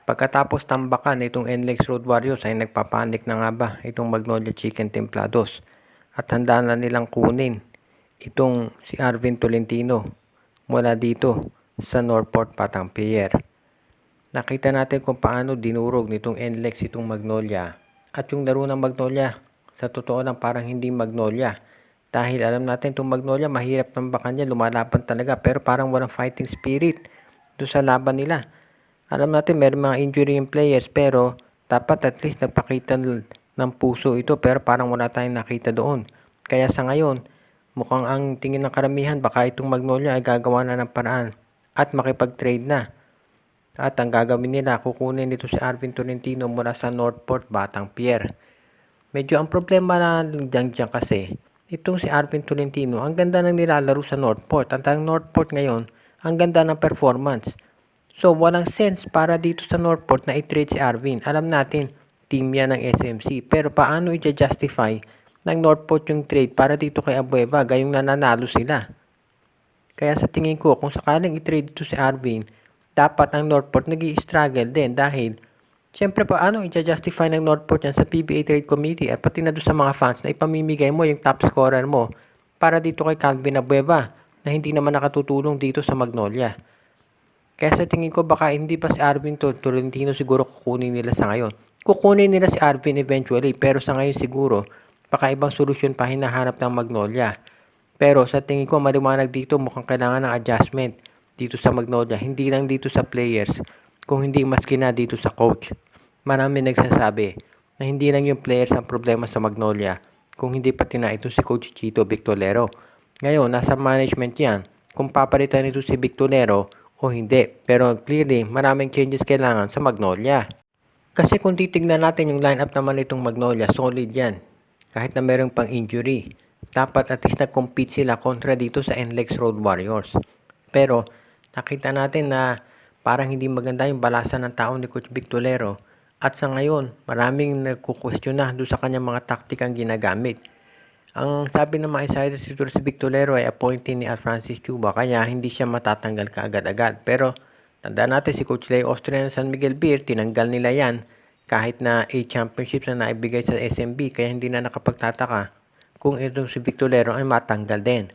Pagkatapos tambakan itong NLEX Road Warriors ay nagpapanik na nga ba itong Magnolia Chicken Templados at handa na nilang kunin itong si Arvin Tolentino mula dito sa Northport Batang Pier. Nakita natin kung paano dinurog nitong NLEX itong Magnolia at yung laro ng Magnolia sa totoo lang parang hindi Magnolia. Dahil alam natin itong Magnolia mahirap tambakan niya, lumalaban talaga pero parang walang fighting spirit doon sa laban nila. Alam natin meron mga injury yung players pero dapat at least nagpakita ng puso ito pero parang wala tayong nakita doon. Kaya sa ngayon, mukhang ang tingin ng karamihan baka itong Magnolia ay gagawa na ng paraan at makipag-trade na. At ang gagawin nila, kukunin nito si Arvin Tolentino mula sa Northport Batang Pier. Medyo ang problema na dyan kasi, itong si Arvin Tolentino, ang ganda ng nilalaro sa Northport. Ang Northport ngayon, ang ganda ng performance. So, walang sense para dito sa Northport na i-trade si Arvin. Alam natin, team yan ng SMC. Pero paano i-justify ng Northport yung trade para dito kay Abueva, gayong nananalo sila? Kaya sa tingin ko, kung sakaling i-trade dito si Arvin, dapat ang Northport nag-i-struggle din dahil siyempre paano i-justify ng Northport yan sa PBA Trade Committee at pati na doon sa mga fans na ipamimigay mo yung top scorer mo para dito kay Calvin Abueva na hindi naman nakatutulong dito sa Magnolia. Kaya sa tingin ko baka hindi pa si Arvin Tolentino siguro kukunin nila sa ngayon. Kukunin nila si Arvin eventually pero sa ngayon siguro baka ibang solusyon pa hinahanap ng Magnolia. Pero sa tingin ko maliwanag dito mukhang kailangan ng adjustment dito sa Magnolia. Hindi lang dito sa players kung hindi maski na dito sa coach. Marami nagsasabi na hindi lang yung players ang problema sa Magnolia kung hindi pati na ito si Coach Chito Victorero. Ngayon nasa management yan kung papalitan ito si Victorero o hindi. Pero clearly, maraming changes kailangan sa Magnolia. Kasi kung titignan natin yung lineup naman itong Magnolia, solid yan. Kahit na meron pang injury. Dapat at least nag-compete sila kontra dito sa NLEX Road Warriors. Pero nakita natin na parang hindi maganda yung balasan ng tao ni Coach Victorero. At sa ngayon, maraming nagkukwestiyon na doon sa kanyang mga taktikang ginagamit. Ang sabi ng mga insiders dito si Victorero ay appointee ni Francis Chuba kaya hindi siya matatanggal kaagad-agad. Pero tandaan natin si Coach Leo Austria ng San Miguel Beer, tinanggal nila yan kahit na 8 championships na naibigay sa SMB kaya hindi na nakapagtataka kung ito si Victorero ay matanggal din.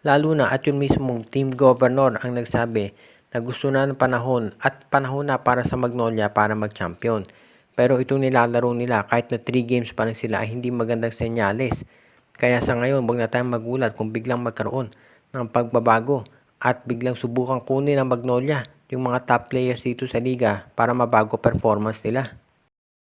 Lalo na at yung mismong team governor ang nagsabi na gusto na ng panahon at panahon na para sa Magnolia para mag-champion. Pero itong nilalaro nila kahit na 3 games pa lang sila ay hindi magandang senyales. Kaya sa ngayon, huwag na tayong magulat kung biglang magkaroon ng pagbabago at biglang subukang kunin ng Magnolia yung mga top players dito sa liga para mabago performance nila.